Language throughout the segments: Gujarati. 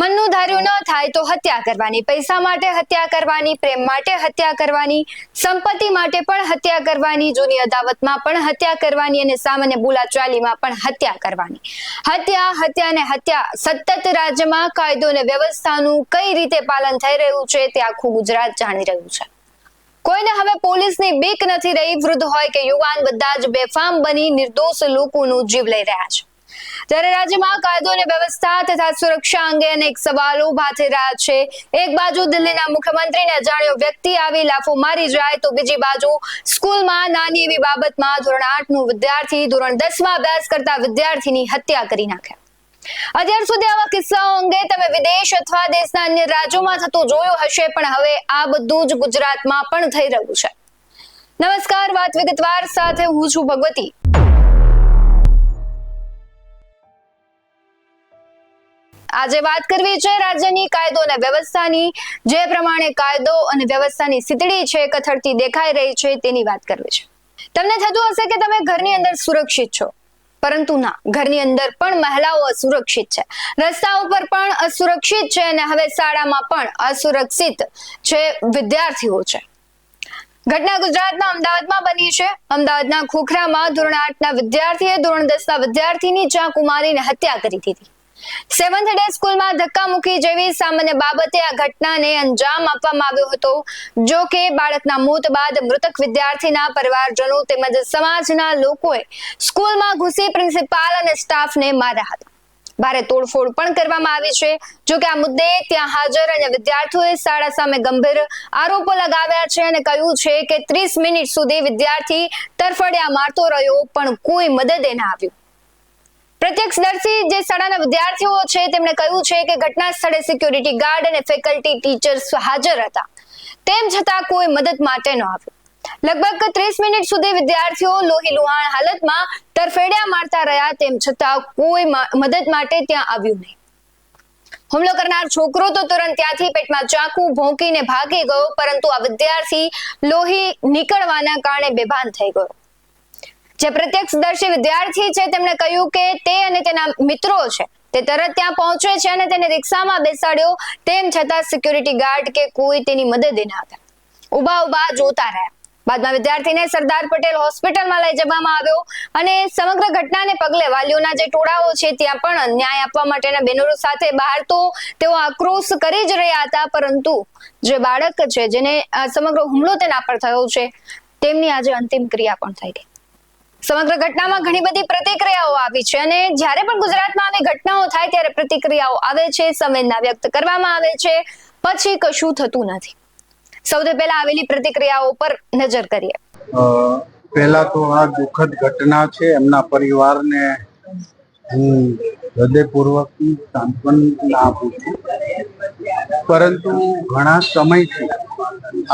મનનું ધાર્યું ન થાય તો હત્યા કરવાની, પૈસા માટે હત્યા કરવાની, પ્રેમ માટે હત્યા કરવાની, સંપત્તિ માટે પણ હત્યા કરવાની, જૂની અદાવતમાં પણ હત્યા કરવાની અને સામાન્ય બોલાચાલીમાં પણ હત્યા કરવાની. હત્યા હત્યા ને હત્યા. સતત રાજ્યમાં કાયદો અને વ્યવસ્થાનું કઈ રીતે પાલન થઈ રહ્યું છે તે આખું ગુજરાત જાણી રહ્યું છે. કોઈને હવે પોલીસની બીક નથી રહી. વૃદ્ધ હોય કે યુવાન, બધા જ બેફામ બની નિર્દોષ લોકોનું જીવ લઈ રહ્યા છે. ત્યારે રાજ્યમાં કાયદો અને વ્યવસ્થા તથા સુરક્ષા અંગે અનેક સવાલો ઉભા થઈ રહ્યા છે. એક બાજુ દિલ્હીના મુખ્યમંત્રીને અજાણ્યો વ્યક્તિ આવી લાફો મારી જાય તો બીજી બાજુ સ્કૂલમાં નાની એવી બાબતમાં ધોરણ 8 નું વિદ્યાર્થી ધોરણ 10 માં અભ્યાસ કરતા વિદ્યાર્થીની હત્યા કરી નાખે. અત્યાર સુધી આવા કિસ્સાઓ અંગે તમે વિદેશ અથવા દેશના અન્ય રાજ્યોમાં થતું જોયું હશે, પણ હવે આ બધું જ ગુજરાતમાં પણ થઈ રહ્યું છે. નમસ્કાર, વાત વિગતવાર સાથે હું છું ભગવતી. આજે વાત કરવી છે રાજ્યની કાયદો અને વ્યવસ્થાની. જે પ્રમાણે કાયદો અને વ્યવસ્થાની સ્થિતિ છે કથળતી દેખાઈ રહી છે તેની વાત કરવી છે. તમને થતું હશે કે તમે ઘરની અંદર સુરક્ષિત છો, પરંતુ ના, ઘરની અંદર પણ મહિલાઓ અસુરક્ષિત છે, રસ્તા ઉપર પણ અસુરક્ષિત છે અને હવે શાળામાં પણ અસુરક્ષિત છે વિદ્યાર્થીઓ છે. ઘટના ગુજરાતના અમદાવાદમાં બની છે. અમદાવાદના ખોખરામાં ધોરણ 8 ના વિદ્યાર્થીએ ધોરણ 10 ના વિદ્યાર્થીની ચાકુ મારીને હત્યા કરી દીધી. 7th ડે સ્કૂલમાં ધક્કા મૂકી જેવી સામાન્ય બાબતે આ ઘટનાને અંજામ આપવામાં આવ્યો હતો. જો કે બાળકના મોત બાદ મૃતક વિદ્યાર્થીના પરિવારજનો તેમજ સમાજના લોકોએ સ્કૂલમાં ઘૂસી પ્રિન્સિપાલ અને સ્ટાફને માર્યા હતા. ભારે તોડફોડ પણ કરવામાં આવી છે. જો કે આ મુદ્દે ત્યાં હાજર અને વિદ્યાર્થીઓએ શાળા સામે ગંભીર આરોપો લગાવ્યા છે અને કહ્યું છે કે 30 મિનિટ સુધી વિદ્યાર્થી તરફડિયા મારતો રહ્યો પણ કોઈ મદદે ના આવ્યું. પ્રત્યક્ષદર્શી જે શાળાના વિદ્યાર્થીઓ છે તેમણે કહ્યું છે કે ઘટના સ્થળે સિક્યુરિટી ગાર્ડ અને ફેકલ્ટી ટીચર્સ હાજર હતા, તેમ છતાં કોઈ મદદ માટે ન આવ્યું. લગભગ 30 મિનિટ સુધી વિદ્યાર્થીઓ લોહી લુહાણ હાલતમાં તરફેડિયા મારતા રહ્યા, તેમ છતાં કોઈ મદદ માટે ત્યાં આવ્યું નહીં. હુમલો કરનાર છોકરો તો તુરંત ત્યાંથી પેટમાં ચાકુ ભોંકીને ભાગી ગયો, પરંતુ આ વિદ્યાર્થી લોહી નીકળવાના કારણે બેભાન થઈ ગયો. જે પ્રત્યક્ષદર્શી વિદ્યાર્થી છે તેમણે કહ્યું કે તે અને તેના મિત્રો છે તે તરત ત્યાં પહોંચે છે અને તેને રિક્ષામાં બેસાડ્યો, તેમ છતાં સિક્યુરિટી ગાર્ડ કે કોઈ તેની મદદે ના આવ્યા. ઊભા જોતા રહ્યા. બાદમાં વિદ્યાર્થીને સરદાર પટેલ હોસ્પિટલમાં લઈ જવામાં આવ્યો અને સમગ્ર ઘટનાને પગલે વાલીઓના જે ટોળાઓ છે ત્યાં પણ ન્યાય આપવા માટેના બેનરો સાથે બહાર તો તેઓ આક્રોશ કરી જ રહ્યા હતા, પરંતુ જે બાળક છે જેને સમગ્ર હુમલો તેના પર થયો છે તેમની આજે અંતિમ ક્રિયા પણ થઈ ગઈ. સમગ્ર ઘટનામાં ઘણી બધી પ્રતિક્રિયાઓ આવી છે અને જ્યારે પણ ગુજરાતમાં આવી ઘટનાઓ થાય ત્યારે પ્રતિક્રિયાઓ આવે છે, સંવેદના વ્યક્ત કરવામાં આવે છે, પછી કશું થતું નથી. સૌથી પહેલા આવેલી પ્રતિક્રિયાઓ પર નજર કરીએ. પહેલા તો આ દુઃખદ ઘટના છે, એમના પરિવારને હું હૃદયપૂર્વકની સાંત્વના આપું છું. પરંતુ ઘણા સમયથી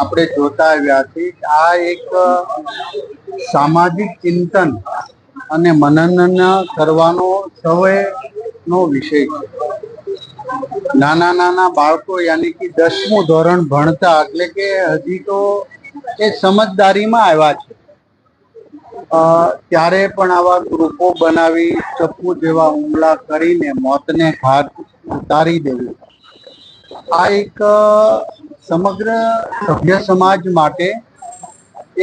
આપણે જોતા આવ્યા છીએ કે આ એક સામાજિક ચિંતન અને મનન કરવાનો સૌનો વિષય છે. નાના બાળકો યાની કે 10મું ધોરણ ભણતા, એટલે કે હજી તો એ સમજદારીમાં આવ્યા છે, ત્યારે પણ આવા ગ્રુપો બનાવી ચપ્પુ જેવા હુમલા કરીને મોતને ઘાટ ઉતારી દેવું, આ એક સમગ્ર સભ્ય સમાજ માટે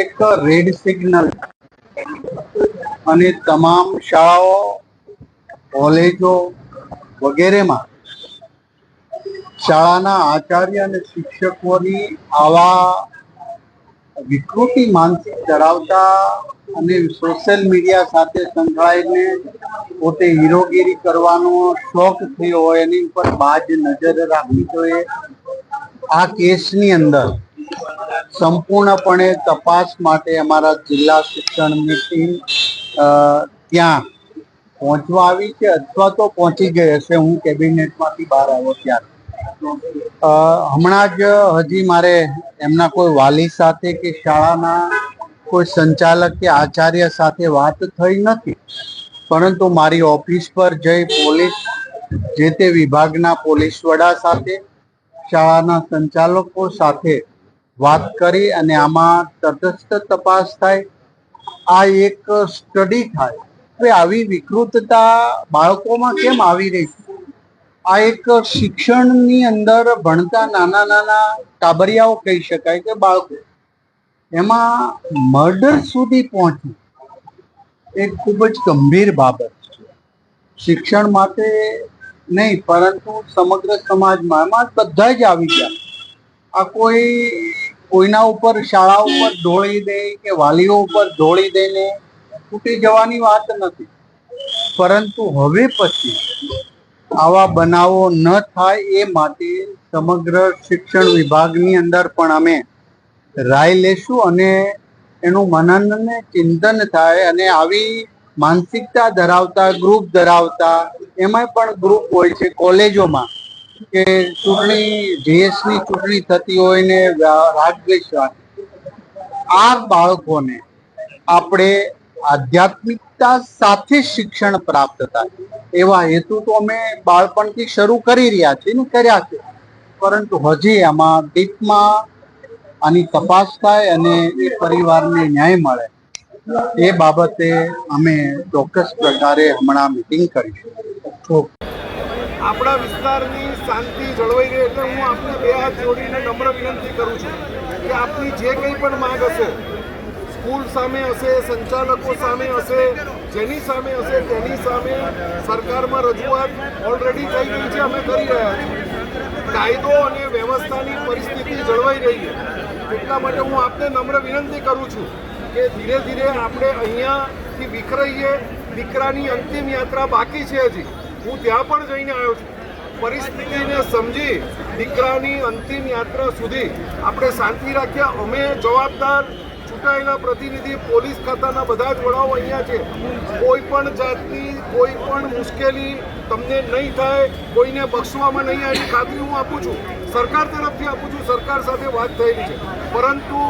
એક રેડ સિગ્નલ. અને તમામ શાળાઓ, કોલેજો વગેરેમાં શાળાના આચાર્ય અને શિક્ષકોની આવા વિકૃતિ માનસિક ધરાવતા અને સોશિયલ મીડિયા સાથે સંકળાઈને પોતે હીરોગીરી કરવાનો શોખ થયો હોય એની ઉપર બાજ નજર રાખવી જોઈએ. આ કેસની અંદર સંપૂર્ણપણે તપાસ માટે અમારા જિલ્લા શિક્ષણની ટીમ ત્યાં પહોંચવા આવી છે, અથવા તો પહોંચી ગઈ હશે. હું કેબિનેટમાંથી બહાર આવ્યો ત્યારે હમણાં જ હજી મારે એમના કોઈ વાલી સાથે કે શાળાના કોઈ સંચાલક કે આચાર્ય સાથે વાત થઈ નથી, પરંતુ મારી ઓફિસ પર જઈ પોલીસ, જે તે વિભાગના પોલીસ વડા સાથે, શાળાના સંચાલકો સાથે વાત કરી અને આમાં તટસ્થ તપાસ થાય, આ એક સ્ટડી થાય કે આવી વિકૃતતા બાળકોમાં કેમ આવી રહી છે. આ એક શિક્ષણની અંદર ભણતા નાના નાના ટાબરિયાઓ કહી શકાય કે બાળકો, એમાં મર્ડર સુધી પહોંચવું એ ખૂબ જ ગંભીર બાબત છે. શિક્ષણ માટે નહીં પરંતુ સમગ્ર સમાજમાં એમાં બધા જ આવી ગયા. આ કોઈના ઉપર શાળા ઉપર ઢોળી દે કે વાલીઓ ઉપર ઢોળી દઈને તૂટી જવાની વાત નથી, પરંતુ હવે પછી આવા બનાવો ન થાય એ માટે સમગ્ર શિક્ષણ વિભાગની અંદર પણ અમે રાય લેશું અને એનું મનન અને ચિંતન થાય. અને આવી માનસિકતા ધરાવતા ગ્રુપ ધરાવતા, એમાં પણ ગ્રુપ હોય છે કોલેજોમાં કે જીએસની ચૂંટણી થતી હોય ને રાગદ્વેષ, આ બાળકોને આપણે આધ્યાત્મિકતા સાથે શિક્ષણ પ્રાપ્ત થાય એવા હેતુ તો અમે બાળપણથી શરૂ કરી રહ્યા છીએ ને કર્યા છે, પરંતુ હજી આમાં ડીપમાં આની તપાસ થાય અને એ પરિવારને ન્યાય મળે એ બાબતે અમે ચોક્કસ પ્રકારે હમણાં મિટિંગ કરીશું. આપણા વિસ્તારની શાંતિ જળવાઈ રહે એટલે હું આપને બે હાથ જોડીને નમ્ર વિનંતી કરું છું કે આપની જે કંઈ પણ માંગ હશે, સ્કૂલ સામે હશે, સંચાલકો સામે હશે, જેની સામે હશે તેની સામે સરકારમાં રજૂઆત ઓલરેડી થઈ ગઈ છે, અમે કરી રહ્યા છીએ. કાયદો અને વ્યવસ્થાની પરિસ્થિતિ જળવાઈ રહી છે, એટલા માટે હું આપને નમ્ર વિનંતી કરું છું કે ધીરે ધીરે આપણે અહીંયાથી વિખરાઈએ. દીકરાની અંતિમ યાત્રા બાકી છે, હજી હું ત્યાં પણ જઈને આવ્યો છું. પરિસ્થિતિને સમજી દીકરાની અંતિમ યાત્રા સુધી આપણે શાંતિ રાખ્યા. અમે જવાબદાર ચૂંટાયેલા પ્રતિનિધિ પોલીસ ખાતાના બધા જ વડાઓ અહીંયા છે. કોઈ પણ જાતની કોઈ પણ મુશ્કેલી તમને નહીં થાય, કોઈને બક્ષવામાં નહીં આવે એની ખાતરી હું આપું છું, સરકાર તરફથી આપું છું. સરકાર સાથે વાત થયેલી છે, પરંતુ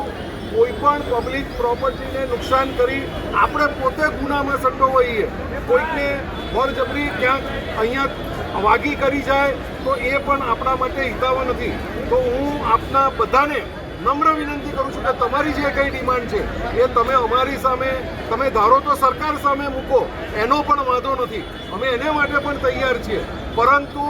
કોઈ પણ પબ્લિક પ્રોપર્ટીને નુકસાન કરી આપણે પોતે ગુનામાં સંડોવાઈએ, કોઈકને બળજબરી ક્યાંક અહીંયા વાગી કરી જાય તો એ પણ આપણા માટે હિતાવહ નથી. તો હું આપના બધાને નમ્ર વિનંતી કરું છું કે તમારી જે કંઈ ડિમાન્ડ છે એ તમે અમારી સામે, તમે ધારો તો સરકાર સામે મૂકો, એનો પણ વાંધો નથી, અમે એને માટે પણ તૈયાર છીએ. પરંતુ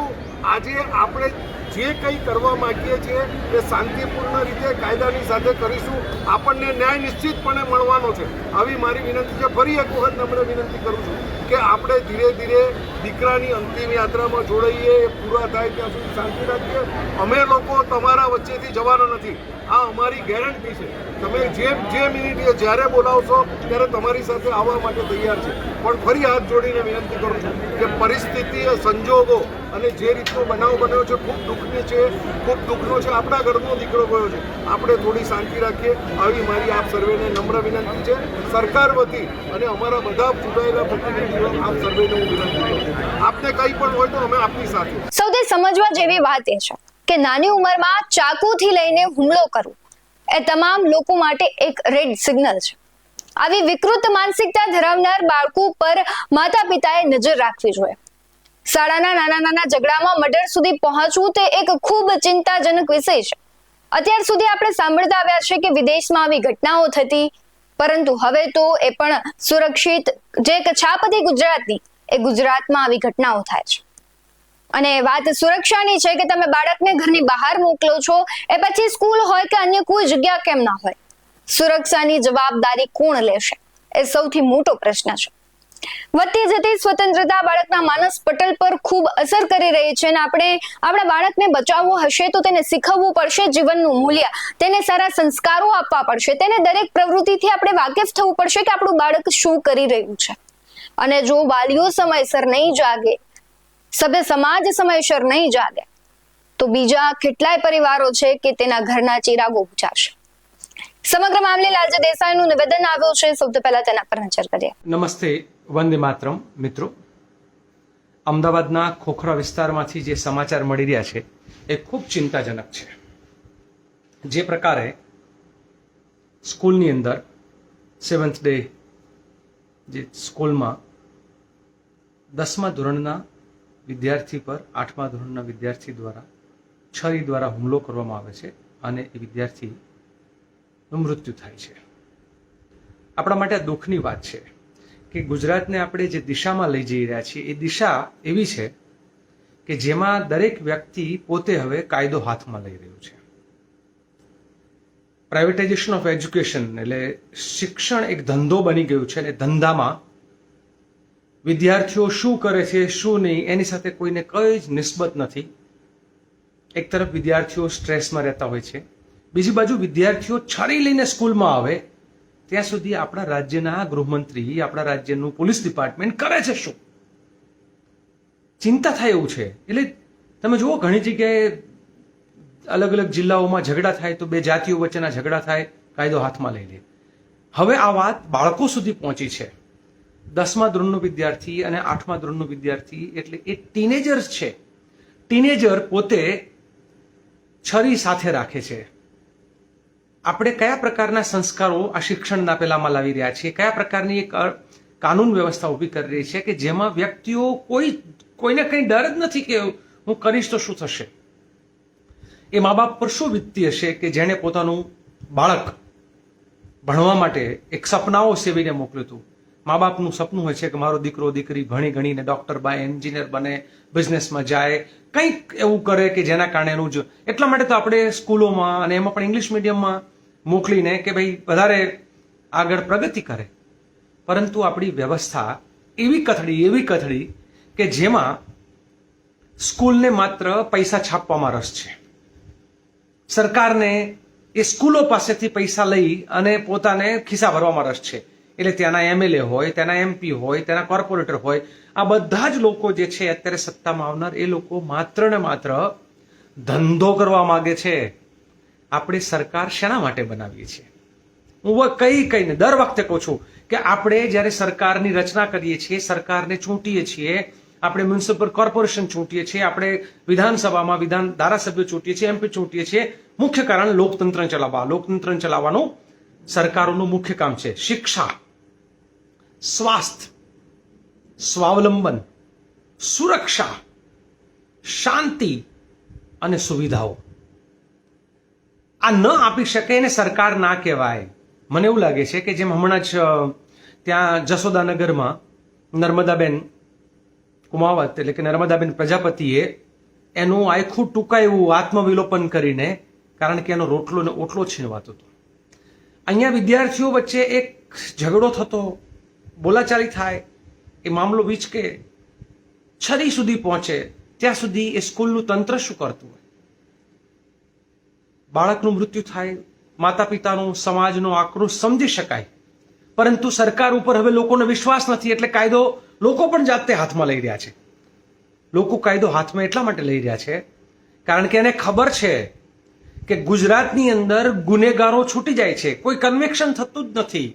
આજે આપણે જે કંઈ કરવા માંગીએ છીએ એ શાંતિપૂર્ણ રીતે કાયદાની સાથે કરીશું. આપણને ન્યાય નિશ્ચિતપણે મળવાનો છે. આવી મારી વિનંતી છે. ફરી એક વખત નમ્ર વિનંતી કરું છું કે આપણે ધીરે ધીરે દીકરાની અંતિમ યાત્રામાં જોડાઈએ, એ પૂરા થાય ત્યાં સુધી શાંતિ રાખીએ. અમે લોકો તમારા વચ્ચેથી જવાના નથી, આ અમારી ગેરંટી છે. તમે જે મિનિટે જ્યારે બોલાવશો ત્યારે તમારી સાથે આવવા માટે તૈયાર છે. પણ ફરી હાથ જોડીને વિનંતી કરું છું કે પરિસ્થિતિ, સંજોગો અને જે રીતનો બનાવ બન્યો છે ખૂબ દુઃખની છે, ખૂબ દુઃખનો છે. આપણા ઘરનો દીકરો ગયો છે, આપણે થોડી શાંતિ રાખીએ, આવી મારી આપ સર્વેને નમ્ર વિનંતી છે. સરકાર વતી અને અમારા બધા ચૂંટાયેલા પ્રતિનિધિઓ આપ સર્વેને હું વિનંતી કરું છું. આપને કંઈ પણ હોય તો અમે આપની સાથે. સૌથી સમજવા જેવી વાત એ છે કે નાની ઉંમરમાં ચાકુથી લઈને હુમલો કરવો એ તમામ લોકો માટે એક રેડ સિગ્નલ છે. આવી વિકૃત માનસિકતા ધરાવનાર બાળકો પર માતા પિતાએ નજર રાખવી જોઈએ. શાળાના નાના નાના ઝઘડામાં મર્ડર સુધી પહોંચવું તે એક ખૂબ ચિંતાજનક વિષય છે. અત્યાર સુધી આપણે સાંભળતા આવ્યા છે કે વિદેશમાં આવી ઘટનાઓ થતી, પરંતુ હવે તો એ પણ સુરક્ષિત જે એક છાપ હતી ગુજરાતની, એ ગુજરાતમાં આવી ઘટનાઓ થાય છે. અને વાત સુરક્ષાની છે કે તમે બાળકને ઘરની બહાર મોકલો છો, એ પછી સ્કૂલ હોય કે અન્ય કોઈ જગ્યા કેમ ના હોય, સુરક્ષાની જવાબદારી કોણ લેશે એ સૌથી મોટો પ્રશ્ન છે. વધતી જતી સ્વતંત્રતા બાળકના માનસ પટલ પર ખૂબ અસર કરી રહી છે અને આપણે આપણા બાળકને બચાવવો હશે તો તેને શીખવવું પડશે જીવનનું મૂલ્ય, તેને સારા સંસ્કારો આપવા પડશે, તેને દરેક પ્રવૃત્તિથી આપણે વાકેફ થવું પડશે કે આપણું બાળક શું કરી રહ્યું છે. અને જો વાલીઓ સમયસર નહીં જાગે, સભ્ય સમાજ સમયસર નહીં જાગે, તો બીજા કેટલાય પરિવારો છે કે તેના ઘરના ચિરાગો બુઝાશે. સમગ્ર મામલે લાલજી દેસાઈનું નિવેદન આવ્યું છે. સૌથી પહેલા તેના પર નજર કરીએ. નમસ્તે, વંદે માતરમ. મિત્રો, અમદાવાદના ખોખરા વિસ્તારમાંથી જે સમાચાર મળી રહ્યા છે એ ખૂબ ચિંતાજનક છે. જે પ્રકારે સ્કૂલની અંદર 7th ડે જે સ્કૂલમાં 10મા ધોરણના વિદ્યાર્થી પર 8મા ધોરણના વિદ્યાર્થી દ્વારા છરી દ્વારા હુમલો કરવામાં આવે છે અને એ વિદ્યાર્થીનું મૃત્યુ થાય છે. આપણા માટે આ દુઃખની વાત છે કે ગુજરાતને આપણે જે દિશામાં લઈ જઈ રહ્યા છીએ એ દિશા એવી છે કે જેમાં દરેક વ્યક્તિ પોતે હવે કાયદો હાથમાં લઈ રહ્યું છે. પ્રાઇવેટાઇઝેશન ઓફ એજ્યુકેશન એટલે શિક્ષણ એક ધંધો બની ગયું છે, અને ધંધામાં વિદ્યાર્થીઓ શું કરે છે શું નહીં એની સાથે કોઈને કઈ જ નિસ્બત નથી. એક તરફ વિદ્યાર્થીઓ સ્ટ્રેસમાં રહેતા હોય છે, બીજી બાજુ વિદ્યાર્થીઓ છરી લઈને સ્કૂલમાં આવે ત્યાં સુધી આપણા રાજ્યના ગૃહમંત્રી, આપણા રાજ્યનું પોલીસ ડિપાર્ટમેન્ટ કરે છે શું? ચિંતા થાય એવું છે. એટલે તમે જુઓ, ઘણી જગ્યાએ અલગ અલગ જિલ્લાઓમાં ઝઘડા થાય તો બે જાતિઓ વચ્ચેના ઝઘડા થાય, કાયદો હાથમાં લઈ લે. હવે આ વાત બાળકો સુધી પહોંચી છે. 10મા ધોરણનો વિદ્યાર્થી અને 8મા ધોરણનો વિદ્યાર્થી એટલે એ ટીનેજર્સ છે. ટીનેજર પોતે છરી સાથે રાખે છે. આપણે કયા પ્રકારના સંસ્કારો આ શિક્ષણના પેલામાં લાવી રહ્યા છીએ? કયા પ્રકારની એક કાનૂન વ્યવસ્થા ઊભી કરી રહી છે કે જેમાં વ્યક્તિઓ કોઈને કંઈ ડર જ નથી કે હું કરીશ તો શું થશે? એ મા બાપ પર શું વીતતી હશે કે જેણે પોતાનું બાળક ભણવા માટે એક સપનાઓ સેવીને મોકલ્યું હતું. મા બાપનું સપનું હોય છે કે મારો દીકરો દીકરી ભણી ગણીને ડોક્ટર બને, એન્જિનિયર બને, બિઝનેસમાં જાય, કંઈક એવું કરે કે જેના કારણે એનું જ. એટલા માટે તો આપણે સ્કૂલોમાં અને એમાં પણ ઇંગ્લિશ મીડિયમમાં મોકલીને કે ભાઈ વધારે આગળ પ્રગતિ કરે. પરંતુ આપણી વ્યવસ્થા એવી કથળી કે જેમાં સ્કૂલને માત્ર પૈસા છાપવામાં રસ છે. સરકારને એ સ્કૂલો પાસેથી પૈસા લઈ અને પોતાને ખિસ્સા ભરવામાં રસ છે. એટલે ત્યાંના MLA હોય, ત્યાંના MP હોય, ત્યાંના કોર્પોરેટર હોય, આ બધા જ લોકો જે છે અત્યારે સત્તામાં આવનાર, એ લોકો માત્ર ને માત્ર ધંધો કરવા માંગે છે. આપણે સરકાર શેના માટે બનાવીએ છીએ? હું કહીને દર વખતે કહું છું કે આપણે જ્યારે સરકારની રચના કરીએ છીએ, સરકારને ચૂંટીએ છીએ, આપણે મ્યુનિસિપલ કોર્પોરેશન ચૂંટીએ છીએ, આપણે વિધાનસભામાં ધારાસભ્યો ચૂંટીએ છીએ, MP ચૂંટીએ છીએ. મુખ્ય કારણ લોકતંત્ર ચલાવવાનું સરકારોનું મુખ્ય કામ છે. શિક્ષા, સ્વાસ્થ્ય, સ્વાવલંબન, સુરક્ષા, શાંતિ અને સુવિધાઓ આ ન આપી શકે એને સરકાર ના કહેવાય. મને એવું લાગે છે કે જેમ હમણાં જ ત્યાં જશોદાનગરમાં નર્મદાબેન કુમાવત એટલે કે નર્મદાબેન પ્રજાપતિએ એનું આખું ટૂંકાયું આત્મવિલોપન કરીને, કારણ કે એનો રોટલો ને ઓટલો છીનવાતો હતો. અહીંયા વિદ્યાર્થીઓ વચ્ચે એક ઝઘડો થતો, બોલાચાલી થાય, એ મામલો વીચકે, છરી સુધી પહોંચે, ત્યાં સુધી એ સ્કૂલનું તંત્ર શું કરતું હોય? બાળકનું મૃત્યુ થાય, માતા પિતાનું, સમાજનો આક્રોશ સમજી શકાય, પરંતુ સરકાર ઉપર હવે લોકોને વિશ્વાસ નથી, એટલે કાયદો લોકો પણ જાતે હાથમાં લઈ રહ્યા છે. લોકો કાયદો હાથમાં એટલા માટે લઈ રહ્યા છે કારણ કે એને ખબર છે કે ગુજરાતની અંદર ગુનેગારો છૂટી જાય છે, કોઈ કન્વિક્શન થતું જ નથી.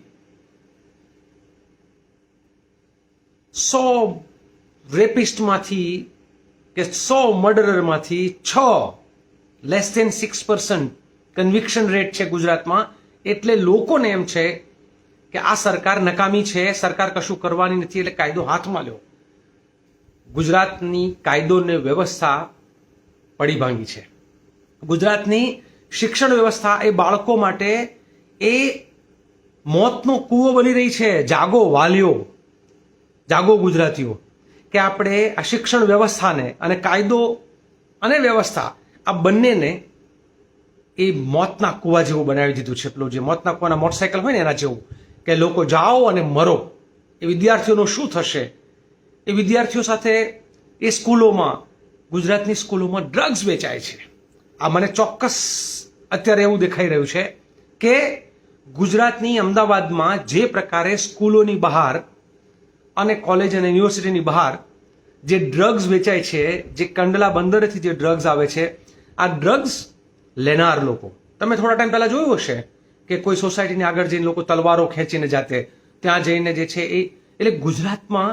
100 રેપિસ્ટમાંથી કે 100 મર્ડરરમાંથી 6% કન્વિક્શન રેટ છે ગુજરાતમાં. એટલે લોકોને એમ છે કે આ સરકાર નકામી છે, સરકાર કશું કરવાની નથી, એટલે કાયદો હાથમાં લ્યો. ગુજરાતની કાયદો ને વ્યવસ્થા પડી ભાંગી છે. ગુજરાતની શિક્ષણ વ્યવસ્થા એ બાળકો માટે એ મોતનો કૂવો બની રહી છે. જાગો વાલીઓ, જાગો ગુજરાતીઓ, કે આપણે આ શિક્ષણ વ્યવસ્થાને અને કાયદો અને વ્યવસ્થા આ બંનેને એ મોતના કૂવા જેવું બનાવી દીધું છે. પેલું જે મોતના કૂવાના મોટરસાયકલ હોય ને એના જેવું, કે લોકો જાઓ અને મરો. એ વિદ્યાર્થીઓનું શું થશે? એ વિદ્યાર્થીઓ સાથે એ સ્કૂલોમાં, ગુજરાતની સ્કૂલોમાં ડ્રગ્સ વેચાય છે. આ મને ચોક્કસ અત્યારે એવું દેખાઈ રહ્યું છે કે ગુજરાતની અમદાવાદમાં જે પ્રકારે સ્કૂલોની બહાર અને કોલેજ અને યુનિવર્સિટીની બહાર જે ડ્રગ્સ વેચાય છે, જે કંડલા બંદરેથી જે ડ્રગ્સ આવે છે, આ ડ્રગ્સ લેનાર લોકો, તમે થોડા ટાઈમ પહેલા જોયું હશે કે કોઈ સોસાયટીની આગળ જઈને લોકો તલવારો ખેંચીને જાતે ત્યાં જઈને જે છે એ. એટલે ગુજરાતમાં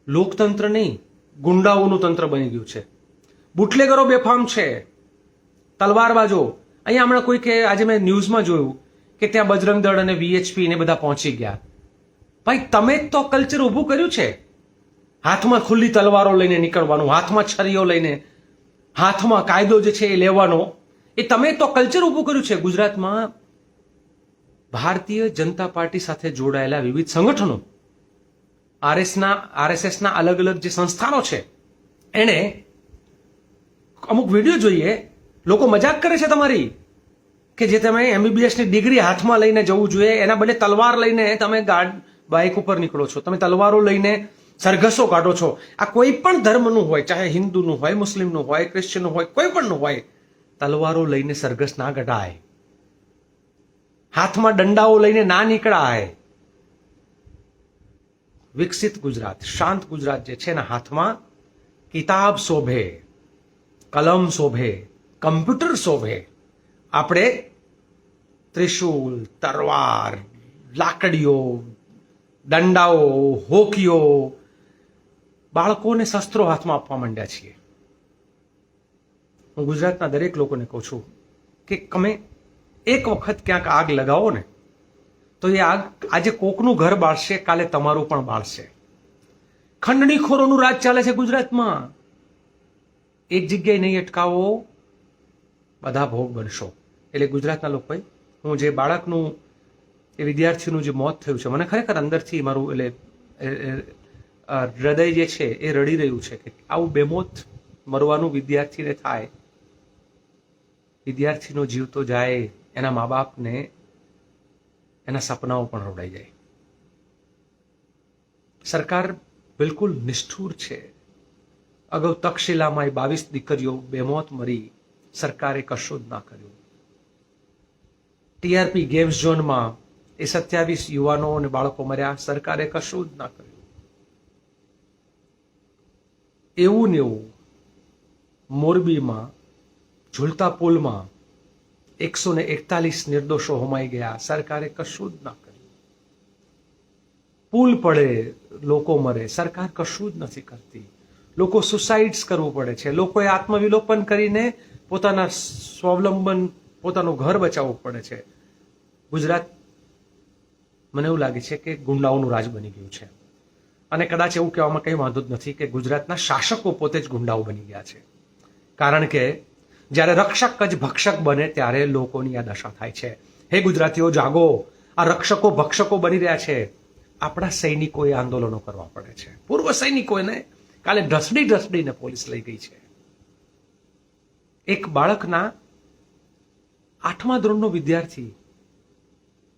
લોકતંત્ર નહીં, ગુંડાઓનું તંત્ર બની ગયું છે. બુટલેગરો બેફામ છે, તલવારબાજો. અહીંયા હમણાં કોઈ કે આજે મેં ન્યૂઝમાં જોયું કે ત્યાં બજરંગ દળ અને VHP ને બધા પહોંચી ગયા. ભાઈ, તમે જ તો કલ્ચર ઊભું કર્યું છે. હાથમાં ખુલ્લી તલવારો લઈને નીકળવાનું, હાથમાં છરીઓ લઈને, હાથમાં કાયદો જે છે એ લેવાનો, એ તમે તો કલ્ચર ઊભું કર્યું છે. ગુજરાતમાં ભારતીય જનતા પાર્ટી સાથે જોડાયેલા વિવિધ સંગઠનો, RSSના અલગ અલગ જે સંસ્થાનો છે, એણે અમુક વિડીયો જોઈએ, લોકો મજાક કરે છે તમારી કે જે તમે MBBS ની ડિગ્રી હાથમાં લઈને જવું જોઈએ, એના બદલે તલવાર લઈને તમે બાઇક ઉપર નીકળો છો, તમે તલવારો લઈને સરઘસો કાઢો છો. આ કોઈ પણ ધર્મનું હોય, ચાહે હિન્દુનું હોય, મુસ્લિમનું હોય, ક્રિશ્ચિયનનું હોય, કોઈ પણનું હોય, તલવારો લઈને સરઘસ ના કઢાય, હાથમાં દંડાઓ લઈને ના નીકળાય. વિકસિત ગુજરાત, શાંત ગુજરાત જે છે એના હાથમાં કિતાબ શોભે, કલમ શોભે, કમ્પ્યુટર શોભે. આપણે ત્રિશૂલ, તરવાર, લાકડીઓ, દંડાઓ, હોકીઓ, બાળકોને શસ્ત્રો હાથમાં આપવા માંડ્યા છીએ. હું ગુજરાતના દરેક લોકોને કહું છું કે તમે એક વખત ક્યાંક આગ લગાવો ને તો એ આગ આજે કોકનું ઘર બાળશે, કાલે તમારું પણ બાળશે. ખંડણીખોરોનું રાજ ચાલે છે ગુજરાતમાં. એક જગ્યાએ નહીં અટકાવો, બધા ભોગ બનશો. એટલે ગુજરાતના લોકોએ, હું જે બાળકનું, એ વિદ્યાર્થીનું જે મોત થયું છે, મને ખરેખર અંદરથી મારું એટલે હૃદય જે છે એ રડી રહ્યું છે કે આવું બેમોત મરવાનું વિદ્યાર્થીને થાય. વિદ્યાર્થીનો જીવ તો જાય, એના મા બાપને એના સપનાઓ પણ રોડાઈ જાય. સરકાર બિલકુલ નિષ્ઠુર છે. અગાઉ તક્ષશિલામાં 22 દીકરીઓ બેમોત મરી, સરકારે કશું જ ના કર્યું. TRP ગેમ્સ ઝોનમાં એ 27 યુવાનો અને બાળકો મર્યા, સરકારે કશું જ ના કર્યું. એવું ને એવું મોરબીમાં ઝૂલતા પુલમાં 141 નિર્દોષો હોમાઈ ગયા, સરકારે કશું જ ના કર્યું. પુલ પડે, લોકો મરે, સરકાર કશું જ નથી કરતી. લોકો સુસાઇડ્સ કરવું પડે છે, લોકોએ આત્મવિલોપન કરીને પોતાના સ્વાવલંબન, પોતાનું ઘર બચાવવું પડે છે. ગુજરાત, મને એવું લાગે છે કે ગુંડાઓનું રાજ બની ગયું છે. અને કદાચ એવું કહેવામાં કંઈ વાંધો જ નથી કે ગુજરાતના શાસકો પોતે જ ગુંડાઓ બની ગયા છે. કારણ કે જ્યારે રક્ષક જ ભક્ષક બને ત્યારે લોકોની આ દશા થાય છે. હે ગુજરાતીઓ, જાગો. આ રક્ષકો ભક્ષકો બની રહ્યા છે. આપણા સૈનિકોએ આંદોલનો કરવા પડે છે. પૂર્વ સૈનિકોને કાલે ઢસડીને પોલીસ લઈ ગઈ છે. એક બાળકના 8મા ધોરણનો વિદ્યાર્થી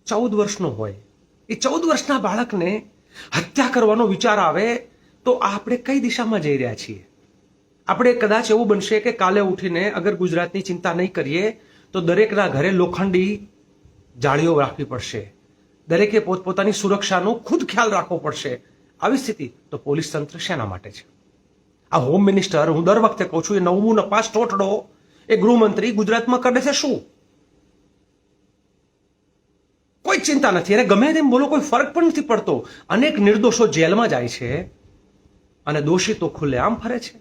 14 વર્ષનો હોય, એ 14 વર્ષના બાળકને હત્યા કરવાનો વિચાર આવે તો આપણે કઈ દિશામાં જઈ રહ્યા છીએ? આપણે કદાચ એવું બનશે કે કાલે ઉઠીને અગર ગુજરાતની ચિંતા નહીં કરીએ તો દરેકના ઘરે લોખંડી જાળીઓ રાખવી પડશે. દરેકે પોતપોતાની સુરક્ષાનો ખુદ ખ્યાલ રાખવો પડશે. આવી સ્થિતિ તો પોલીસ તંત્ર શેના માટે છે? આ હોમ મિનિસ્ટર, હું દર વખતે કહું છું, એ નવમું નપાસ ટોટડો, એ ગૃહમંત્રી ગુજરાતમાં કરે છે શું? કોઈ ચિંતા નથી. એને ગમે તેમ બોલો, કોઈ ફરક પણ નથી પડતો. અનેક નિર્દોષો જેલમાં જાય છે અને દોષિતો ખુલ્લેઆમ ફરે છે.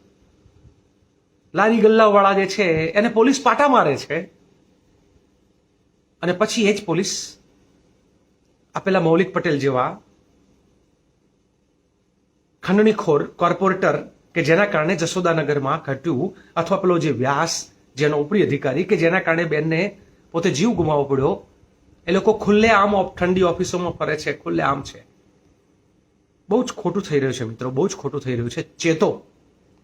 લારી ગલ્લાવાળા જે છે એને પોલીસ પાટા મારે છે અને પછી એ જ પોલીસ આપેલા મૌલિક પટેલ જેવા ખંડણીખોર કોર્પોરેટર કે જેના કારણે જસોદાનગરમાં ઘટ્યું, અથવા પેલો જે વ્યાસ, જેનો ઉપરી અધિકારી કે જેના કારણે બેનને પોતે જીવ ગુમાવવો પડ્યો, એ લોકો ખુલ્લેઆમ ઠંડી ઓફિસોમાં ફરે છે, ખુલ્લેઆમ છે. બહુ જ ખોટું થઈ રહ્યું છે મિત્રો, બહુ જ ખોટું થઈ રહ્યું છે. ચેતો.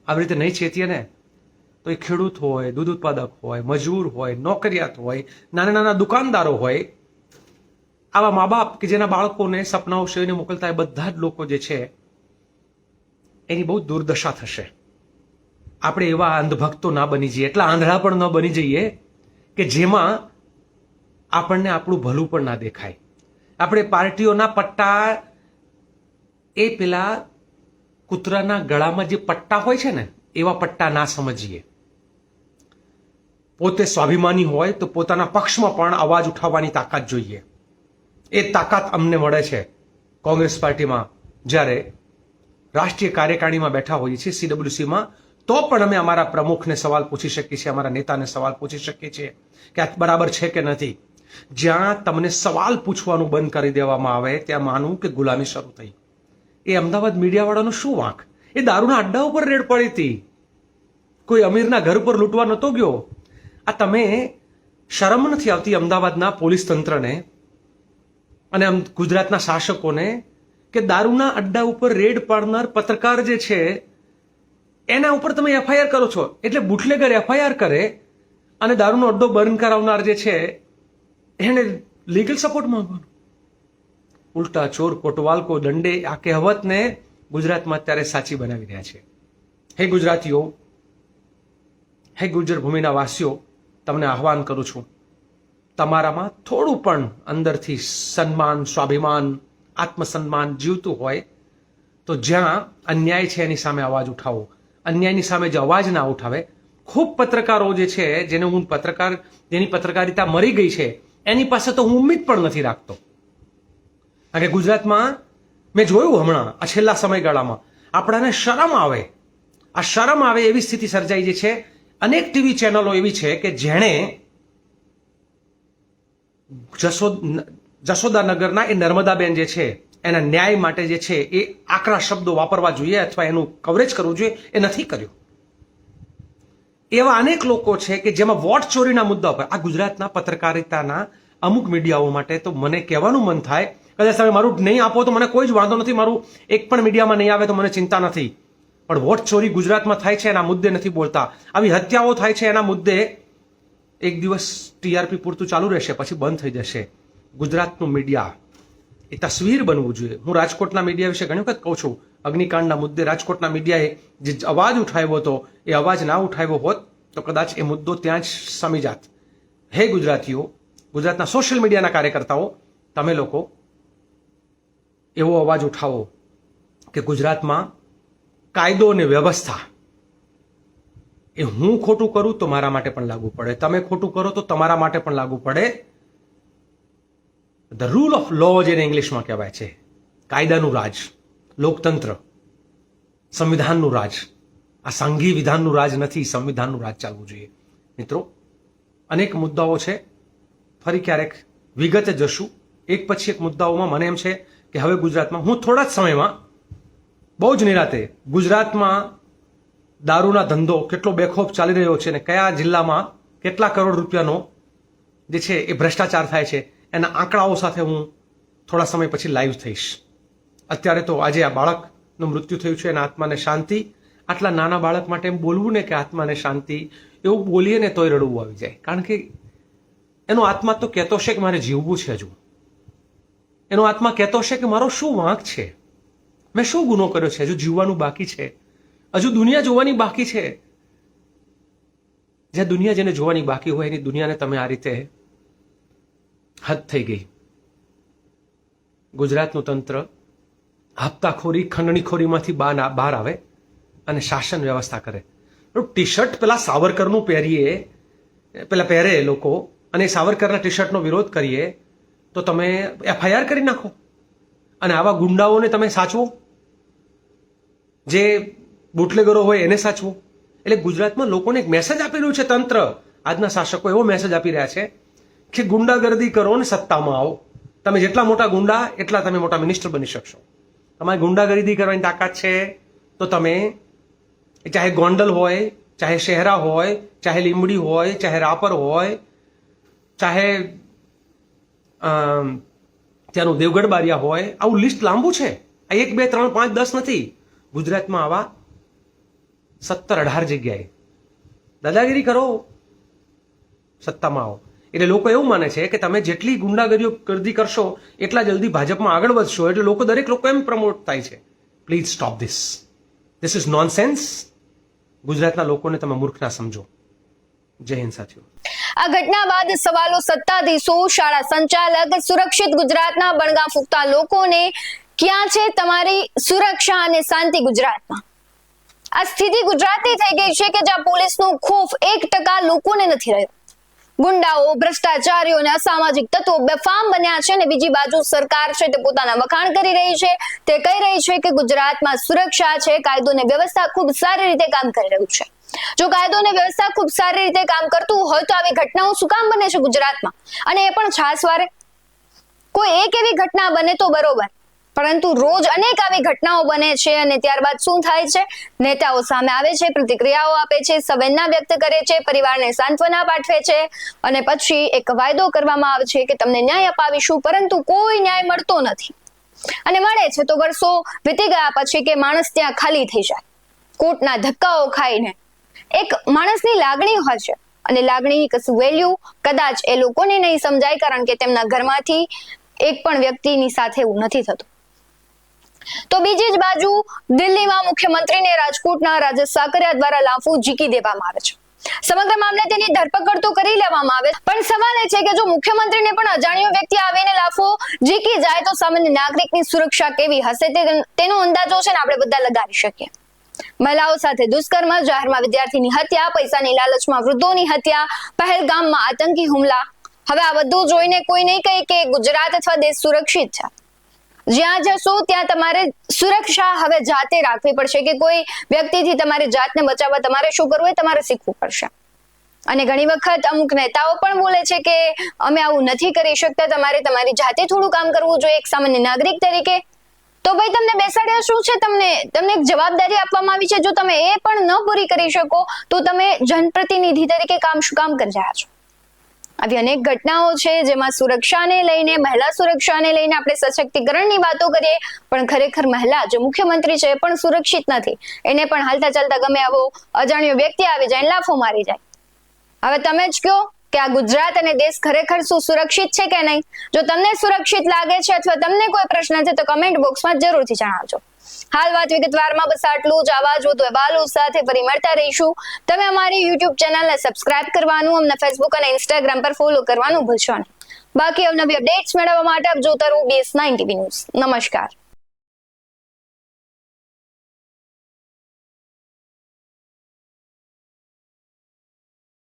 આવી રીતે નહીં ચેતીએ ને તો એ ખેડૂત હોય, દૂધ ઉત્પાદક હોય, મજૂર હોય, નોકરિયાત હોય, નાના નાના દુકાનદારો હોય, આવા મા બાપ કે જેના બાળકોને સપનાઓ સેવીને મોકલતા એ બધા જ લોકો જે છે એની બહુ દુર્દશા થશે. આપણે એવા અંધભક્તો ના બની જઈએ, એટલા આંધળા પણ ન બની જઈએ કે જેમાં આપણને આપણું ભલું પણ ના દેખાય. આપણે પાર્ટીઓના પટ્ટા, એ પેલા કૂતરાના ગળામાં જે પટ્ટા હોય છે ને, એવા પટ્ટા ના સમજીએ. પોતે સ્વાભિમાની હોય તો પોતાના પક્ષમાં પણ અવાજ ઉઠાવવાની તાકાત જોઈએ. એ તાકાત અમને મળે છે કોંગ્રેસ પાર્ટીમાં. જ્યારે રાષ્ટ્રીય કાર્યકારિણીમાં બેઠા હોઈએ છીએ, CWCમાં, તો પણ અમે અમારા પ્રમુખને સવાલ પૂછી શકીએ છીએ, અમારા નેતાને સવાલ પૂછી શકીએ છીએ કે આ બરાબર છે કે નથી. જ્યાં તમને સવાલ પૂછવાનું બંધ કરી દેવામાં આવે ત્યાં માનવું કે ગુલામી શરૂ થઈ. એ અમદાવાદ મીડિયાવાળાનો શું વાંક? એ દારૂના અડ્ડા ઉપર રેડ પડી હતી, કોઈ અમીરના ઘર ઉપર લૂંટવા નહોતો ગયો. આ તમે શરમ નથી આવતી અમદાવાદના પોલીસ તંત્રને અને ગુજરાતના શાસકોને કે દારૂના અડ્ડા ઉપર રેડ પાડનાર પત્રકાર જે છે એના ઉપર તમે એફઆઈઆર કરો છો. એટલે બુટલેગર એફઆઈઆર કરે અને દારૂનો અડ્ડો બંધ કરાવનાર જે છે એને લીગલ સપોર્ટ માંગવાનો. ઉલટા ચોર કોટવાલ કો દંડે, આ કહેવતને ગુજરાતમાં અત્યારે સાચી બનાવી રહ્યા છે. હે ગુજરાતીઓ, હે ગુજર ભૂમિના વાસીઓ, તમને આહવાન કરું છું, તમારામાં થોડું પણ અંદરથી સન્માન, સ્વાભિમાન, આત્મસન્માન જીવતું હોય તો જ્યાં અન્યાય છે એની સામે અવાજ ઉઠાવો. અન્યાયની સામે જે અવાજ ના ઉઠાવે, ખૂબ પત્રકારો જે છે જેની પત્રકારિતા મરી ગઈ છે એની પાસે તો હું ઉમ્મીદ પણ નથી રાખતો. કારણ કે ગુજરાતમાં મેં જોયું હમણાં આ છેલ્લા સમયગાળામાં આપણાને શરમ આવે, આ શરમ આવે એવી સ્થિતિ સર્જાઈ જે છે. અનેક ટીવી ચેનલો એવી છે કે જેણે જશોદાનગરના એ નર્મદાબેન જે છે એના ન્યાય માટે જે છે એ આકરા શબ્દો વાપરવા જોઈએ અથવા એનું કવરેજ કરવું જોઈએ, એ નથી કર્યું. એવા અનેક લોકો છે કે જેમાં વોટ ચોરીના મુદ્દા પર આ ગુજરાતના પત્રકારિતાના અમુક મીડિયાઓ માટે તો મને કહેવાનું મન થાય, કદાચ તમે મારું નહીં આપો તો મને કોઈ જ વાંધો નથી, મારું એક પણ મીડિયામાં નહીં આવે તો મને ચિંતા નથી, પણ વોટ ચોરી ગુજરાતમાં થાય છે એના મુદ્દે નથી બોલતા. આવી હત્યાઓ થાય છે એના મુદ્દે એક દિવસ ટીઆરપી પૂરતું ચાલુ રહેશે, પછી બંધ થઈ જશે. ગુજરાતનું મીડિયા એ તસવીર બનવું જોઈએ. હું રાજકોટના મીડિયા વિશે ઘણી વખત કહું છું, અગ્નિકાંડના મુદ્દે રાજકોટના મીડિયાએ જે અવાજ ઉઠાવ્યો હતો એ અવાજ ના ઉઠાવ્યો હોત તો કદાચ એ મુદ્દો ત્યાં જ સમી જાત. હે ગુજરાતીઓ, ગુજરાતના સોશિયલ મીડિયાના કાર્યકર્તાઓ, તમે લોકો એવો અવાજ ઉઠાવો કે ગુજરાતમાં કાયદો અને વ્યવસ્થા એ હું ખોટું કરું તો મારા માટે પણ લાગુ પડે, તમે ખોટું કરો તો તમારા માટે પણ લાગુ પડે. ધ રૂલ ઓફ લો જેને ઇંગ્લિશમાં કહેવાય છે, કાયદાનું રાજ, લોકતંત્ર, સંવિધાનનું રાજ. આ સાંઘી વિધાનનું રાજ નથી, સંવિધાનનું રાજ ચાલવું જોઈએ. મિત્રો, અનેક મુદ્દાઓ છે, ફરી ક્યારેક વિગતે જશું. એક પછી એક મુદ્દાઓમાં મને એમ છે કે હવે ગુજરાતમાં હું થોડા જ સમયમાં બહુ જ નિરાતે ગુજરાતમાં દારૂના ધંધો કેટલો બેખોફ ચાલી રહ્યો છે અને કયા જિલ્લામાં કેટલા કરોડ રૂપિયાનો જે છે એ ભ્રષ્ટાચાર થાય છે એના આંકડાઓ સાથે હું થોડા સમય પછી લાઈવ થઈશ. અત્યારે તો આજે આ બાળકનું મૃત્યુ થયું છે, એના આત્માને શાંતિ. આટલા નાના બાળક માટે એમ બોલવું ને કે આત્માને શાંતિ, એવું બોલીએ ને તોય રડવું આવી જાય. કારણ કે એનો આત્મા તો કહેતો છે કે મારે જીવવું છે. હજુ એનો આત્મા કહેતો છે કે મારો શું વાંક છે, મેં શું ગુનો કર્યો છે, હજુ જીવવાનું બાકી છે, હજુ દુનિયા જોવાની બાકી છે. જે દુનિયા જેને જોવાની બાકી હોય એની દુનિયાને તમે આ રીતે હદ થઈ ગઈ. ગુજરાતનું તંત્ર હપ્તાખોરી, ખંડણીખોરીમાંથી બહાર આવે અને શાસન વ્યવસ્થા કરે. ટી શર્ટ પેલા સાવરકરનું પહેરે લોકો અને સાવરકરના ટી શર્ટનો વિરોધ કરીએ તો તમે એફઆઈઆર કરી નાખો અને આવા ગુંડાઓને તમે સાચવો, જે બુટલેગરો હોય એને સાચવો. એટલે ગુજરાતમાં લોકોને એક મેસેજ આપી રહ્યું છે તંત્ર. આજના શાસકો એવો મેસેજ આપી રહ્યા છે કે ગુંડાગર્દી કરો ને સત્તામાં આવો. તમે જેટલા મોટા ગુંડા એટલા તમે મોટા મિનિસ્ટર બની શકશો. તમારી ગુંડાગર્દી કરવાની તાકાત છે તો તમે ચાહે ગોંડલ હોય, ચાહે શહેરા હોય, ચાહે લીંબડી હોય, ચાહે રાપર હોય, ચાહે ત્યાંનું દેવગઢ બારિયા હોય, આવું લિસ્ટ લાંબુ છે. આ 1, 2, 3, 5, 10 નથી. ગુજરાતમાં આવા 17-18 જગ્યાએ દાદાગીરી કરો, સત્તામાં આવો. એટલે લોકો એવું માને છે કે તમે જેટલી ગુંડાગર્દી કરશો એટલા જલ્દી ભાજપમાં આગળ વધશો. એટલે દરેક લોકો એમ પ્રમોટ થાય છે. Please stop this. This is nonsense. ગુજરાતના લોકોને તમે મૂર્ખ ના સમજો. જય હિન્દ સાથીઓ. આ ઘટના બાદ સવાલો સત્તાધીશો, શાળા સંચાલક, સુરક્ષિત ગુજરાતના બણગા ફૂંકતા લોકોને ક્યાં છે તમારી સુરક્ષા અને શાંતિ ગુજરાતમાં? આ સ્થિતિ ગુજરાતની થઈ ગઈ છે કે જ્યાં પોલીસનો ખોફ 1% લોકોને નથી રહ્યો. ગુંડાઓ, ભ્રષ્ટાચારીઓ અને અસામાજિક તત્વો બેફામ બન્યા છે અને બીજી બાજુ સરકાર છે તે પોતાના વખાણ કરી રહી છે. તે કહી રહી છે કે ગુજરાતમાં સુરક્ષા છે, કાયદો અને વ્યવસ્થા ખૂબ સારી રીતે કામ કરી રહ્યું છે. જો કાયદો અને વ્યવસ્થા ખૂબ સારી રીતે કામ કરતું હોય તો આવી ઘટનાઓ શું કામ બને છે ગુજરાતમાં? અને એ પણ છાસવારે. કોઈ એક એવી ઘટના બને તો બરોબર, પરંતુ રોજ અનેક આવી ઘટનાઓ બને છે અને ત્યારબાદ શું થાય છે? નેતાઓ સામે આવે છે, પ્રતિક્રિયાઓ આપે છે, સંવેદના વ્યક્ત કરે છે, પરિવારને સાંત્વના પાઠવે છે અને પછી એક વાયદો કરવામાં આવે છે કે તમને ન્યાય અપાવીશું, પરંતુ કોઈ ન્યાય મળતો નથી. અને મળે છે તો વર્ષો વીતી ગયા પછી કે માણસ ત્યાં ખાલી થઈ જાય. કોર્ટના ધક્કાઓ ખાઈને એક માણસની લાગણી હોય છે અને લાગણીની કશું વેલ્યુ કદાચ એ લોકોને નહીં સમજાય, કારણ કે તેમના ઘરમાંથી એક પણ વ્યક્તિની સાથે એવું નથી થતું. તો બીજી જ બાજુ દિલ્હીમાં મુખ્યમંત્રીને રાજકોટના રાજેશ સાકરિયા દ્વારા લાફો ઝીકી દેવામાં આવે છે. સમગ્ર મામલે તેની ધરપકડ તો કરી લેવામાં આવે, પણ સવાલ એ છે કે જો મુખ્યમંત્રીને પણ અજાણ્યો વ્યક્તિ આવીને લાફો ઝીકી જાય તો સામાન્ય નાગરિકની સુરક્ષા કેવી હશે તેનો અંદાજો છે ને આપણે બધા લગાવી શકીએ. મહિલાઓ સાથે દુષ્કર્મ, જાહેરમાં વિદ્યાર્થીની હત્યા, પૈસાની લાલચમાં વૃદ્ધોની હત્યા, પહેલગામમાં આતંકી હુમલા. હવે આ બધું જોઈને કોઈ નહીં કહે કે ગુજરાત અથવા દેશ સુરક્ષિત છે. જ્યાં જશો ત્યાં તમારે સુરક્ષા હવે જાતે રાખવી પડશે કે કોઈ વ્યક્તિથી તમારી જાતને બચાવવા તમારે શું કરવું એ તમારે શીખવું પડશે. અને ઘણી વખત અમુક નેતાઓ પણ બોલે છે કે અમે આવું નથી કરી શકતા, તમારે તમારી જાતે થોડું કામ કરવું જોઈએ એક સામાન્ય નાગરિક તરીકે. તો ભાઈ તમને બેસાડ્યા શું છે? તમને એક જવાબદારી આપવામાં આવી છે. જો તમે એ પણ ન પૂરી કરી શકો તો તમે જનપ્રતિનિધિ તરીકે કામ શું કામ કરી રહ્યા છો? આવી અનેક ઘટનાઓ છે જેમાં સુરક્ષાને લઈને, મહિલા સુરક્ષાને લઈને આપણે સશક્તિકરણની વાતો કરીએ, પણ ખરેખર મહિલા જે મુખ્યમંત્રી છે એ પણ સુરક્ષિત નથી. એને પણ હાલતા ચાલતા ગમે આવો અજાણ્યો વ્યક્તિ આવી જાય, લાફો મારી જાય. હવે તમે જ કહો કે આ ગુજરાત અને દેશ ખરેખર શું સુરક્ષિત છે કે નહીં? જો તમને સુરક્ષિત લાગે છે અથવા તમને કોઈ પ્રશ્ન છે તો કમેન્ટ બોક્સમાં જરૂરથી જણાવજો. હાલ વાત વિગતવારમાં બસ આટલું જ. આવા જ વધુ અહેવાલો સાથે ફરી મળતા રહીશું. તમે અમારી યુટ્યુબ ચેનલને સબસ્ક્રાઇબ કરવાનું, અમને ફેસબુક અને ઇન્સ્ટાગ્રામ પર ફોલો કરવાનું ભૂલશો નહીં. બાકી અવનવી અપડેટ્સ મેળવવા માટે આપ જોતા રહો BS9 TV ન્યૂઝ. નમસ્કાર.